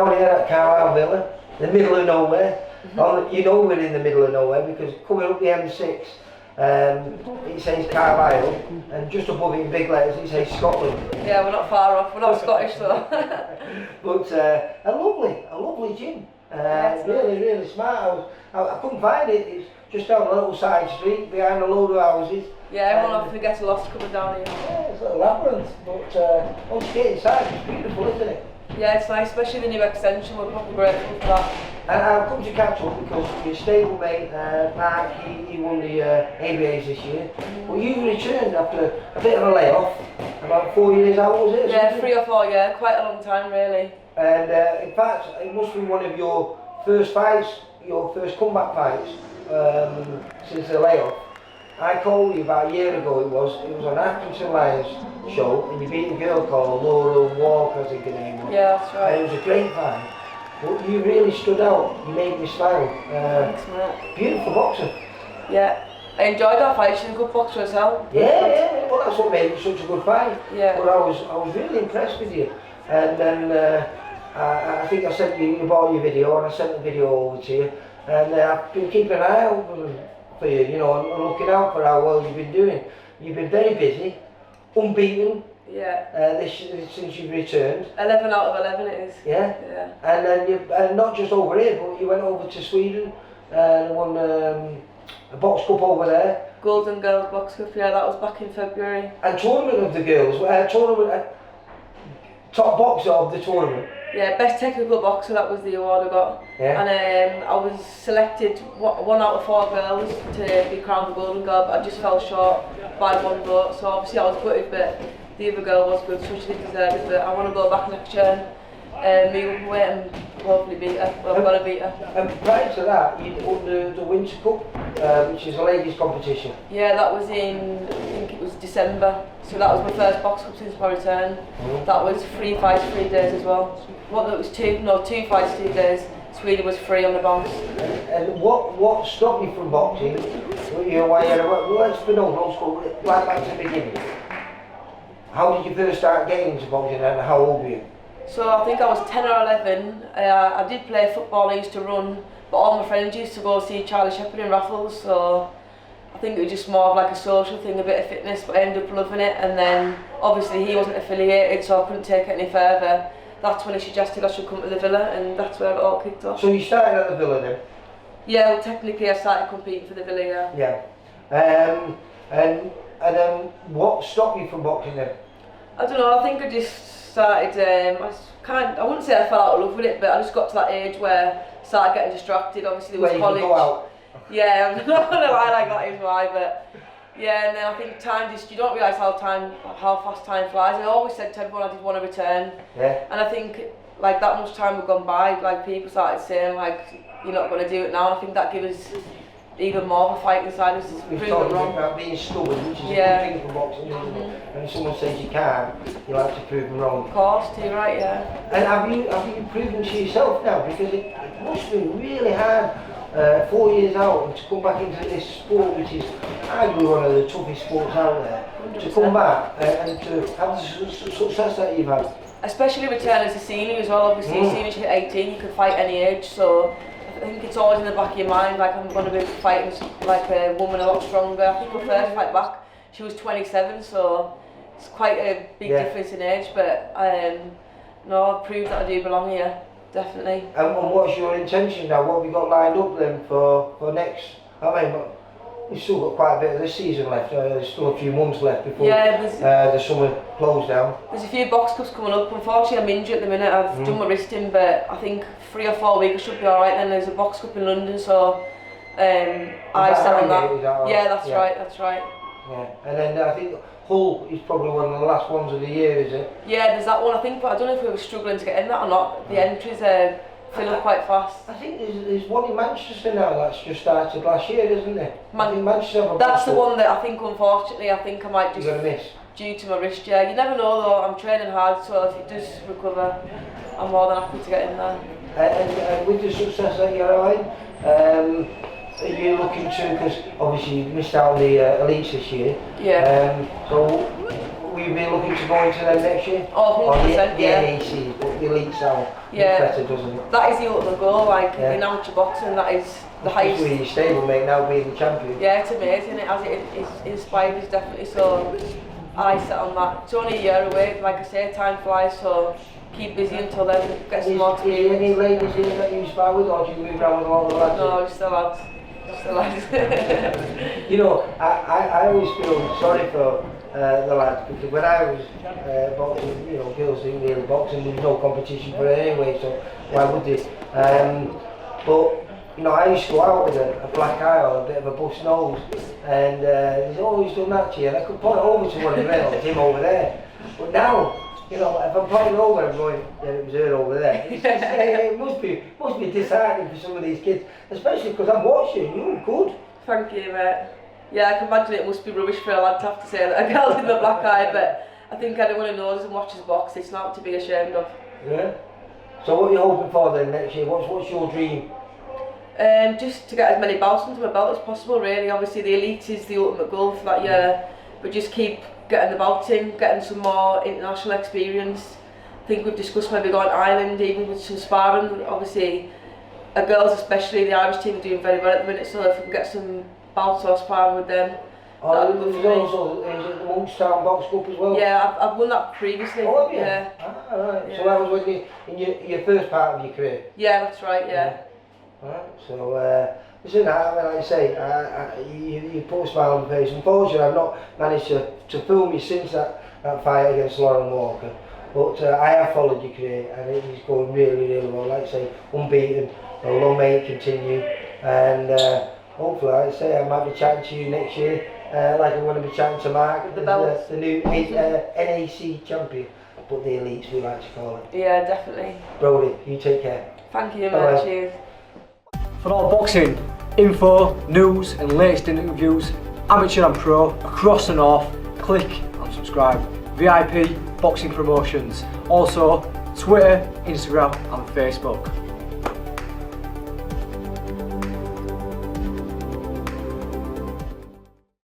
down here at Carlisle Villa, the middle of nowhere. You know we're in the middle of nowhere because coming up the M6, it says Carlisle, and just above it in big letters it says Scotland. Yeah, we're not far off. We're not Scottish though. But a lovely gym. Really smart. I couldn't find it. It's just down a little side street behind a load of houses. Yeah, everyone often gets lost coming down here. Yeah, it's a little labyrinth, but once you get inside, it's beautiful, isn't it? Yeah, it's nice, especially the new extension. We're probably grateful for that. And I've come to catch up because your stablemate, Mark, he won the ABAs this year. But you returned after a bit of a layoff, about 4 years out, was it? Yeah, 3 or 4, yeah, quite a long time really. And in fact, it must be one of your first fights, your first comeback fights since the layoff. I called you about a year ago, it was on Atkinson Lions show, and you beat a girl called Laura Walker, I think her name was. Yeah, that's right. And it was a great fight. But you really stood out, you made me smile. Thanks, mate. Beautiful boxer. Yeah, I enjoyed that fight, she's a good boxer herself. Yeah, well that's what made it such a good fight. Yeah. But I was really impressed with you. And then I think I sent you bought your video, and I sent the video over to you. And I've been keeping an eye out for you, you know, and looking out for how well you've been doing. You've been very busy, unbeaten. Yeah. Since you've returned. 11 out of 11 it is. Yeah. Yeah. And then and not just over here, but you went over to Sweden and won a box cup over there. Golden Girls Box Cup, yeah, that was back in February. And tournament of the girls, top boxer of the tournament. Yeah, best technical boxer, that was the award I got. Yeah. And I was selected 1 out of 4 girls to be crowned the Golden Girl, but I just fell short by 1 vote. So obviously I was gutted, but the other girl was good, so she didn't deserve it. But I want to go back next year and move up away and hopefully beat her. Well, I'm going to beat her. And prior to that, you won the Winter Cup, which is a ladies' competition. Yeah, that was in, I think it was December. So that was my first box cup since my return. That was 3 fights, 3 days as well. Well, it was 2 fights, 2 days. Sweden was free on the bounce. And what stopped you from boxing? You know, let's be known, right back to the beginning. How did you first start getting into boxing and how old were you? So I think I was 10 or 11. I did play football, I used to run, but all my friends used to go see Charlie Shepherd in Raffles, so I think it was just more of like a social thing, a bit of fitness, but I ended up loving it. And then obviously he wasn't affiliated, so I couldn't take it any further. That's when he suggested I should come to the Villa, and that's where it all kicked off. So you started at the Villa then? Yeah, well, technically I started competing for the Villa, yeah. Yeah. And then what stopped you from boxing then? I don't know, I think I just started, I wouldn't say I fell out of love with it, but I just got to that age where I started getting distracted. Obviously there was college. Go out. Yeah, I'm not going to lie, like that is why, but yeah, and then I think time just, you don't realise how fast time flies. I always said to everyone I did want to return. Yeah. And I think like that much time had gone by, like people started saying like, you're not going to do it now, and I think that gives us even more of a fight inside us. We've talked about being stubborn, which is a good thing for boxing, isn't it? And if someone says you can't, you like to prove them wrong. Of course, too right, yeah. And have you proven to yourself now? Because it must have been really hard 4 years out and to come back into this sport, which is arguably one of the toughest sports out there. 100%. To come back and to have the success that you've had. Especially returning as a senior as well. Obviously, as soon as you hit 18, you can fight any age. So I think it's always in the back of your mind, like I'm going to be fighting like a woman a lot stronger. I think my first fight back, she was 27, so it's quite a big difference in age. But no, I've proved that I do belong here, definitely. And what's your intention now? What have you got lined up then for next? I mean, we've still got quite a bit of this season left. There's still a few months left before the summer closed down. There's a few box cups coming up. Unfortunately, I'm injured at the minute. I've done my wrist in, but I think 3 or 4 weeks I should be alright. Then there's a box cup in London, so I stand on that. Yeah, that's right. That's right. Yeah, and then I think Hull is probably one of the last ones of the year, is it? Yeah, there's that one. I think, but I don't know if we were struggling to get in that or not. The entries fill up quite fast. I think there's one in Manchester now that's just started last year, isn't there? Manchester. That's the one that I think, unfortunately, I might just. You're gonna miss. Due to my wrist, yeah. You never know though. I'm training hard, so if it does recover, I'm more than happy to get in there. And with the success that you're having, are you looking to, because obviously you missed out on the elites this year. Yeah. So will you be looking to go into them next year? Oh, 100%, the yeah. NEC, but the elite sound Yeah. better, doesn't it? That is the ultimate goal, like Yeah. in amateur boxing, that is the highest. Especially your stablemate now being the champion. Yeah, it's amazing, as it is inspired us definitely, so I set on that. It's only a year away, like I say, time flies, so keep busy until then, get some more Is there any ladies here that you spar with, or do you move around with all the lads? No, just the lads. Just the lads. You know, I always feel sorry for the lads, because when I was boxing, you know, girls didn't really box and there was no competition for it anyway, so why would they? But, you know, I used to go out with a black eye or a bit of a bust nose, and he's always done that to you, and I could point it over to one of the men, him over there. But now, you know, if I'm pointing over, I'm going, yeah, it was her over there. It must be disheartening for some of these kids, especially because I'm watching. You were good. Thank you, mate. Yeah, I can imagine it must be rubbish for a lad to have to say that a girl's in the black eye, but I think anyone who knows and watches box, it's not to be ashamed of. Yeah. So what are you hoping for then next year? What's your dream? Just to get as many bouts under my belt as possible, really. Obviously the elite is the ultimate goal for that year, but just keep getting the bouts in, getting some more international experience. I think we've discussed maybe going to Ireland, even with some sparring. Obviously, girls especially, the Irish team are doing very well at the minute, so if we can get some bouts or sparring with them, that'd be good for me. Also, is it the Monkstown Box Cup as well? Yeah, I've won that previously. Oh, have you? Yeah. Ah, right. Yeah. So that was when you, in your first part of your career? Yeah, that's right, yeah. Right. So, listen, I mean, like I say, you put a smile on my face. Unfortunately, I've not managed to film you since that fight against Lauren Walker. But I have followed your career, and it is going really, really well. Like I say, unbeaten. Long may it continue. And hopefully, like I say, I might be chatting to you next year. Like I'm going to be chatting to Mark, the new NAC champion, but the elites we like to call it. Yeah, definitely. Brodie, you take care. Thank you, Bye-bye. man. Cheers. For all boxing info, news and latest interviews, amateur and pro, across the north, click and subscribe. VIP Boxing Promotions. Also Twitter, Instagram and Facebook.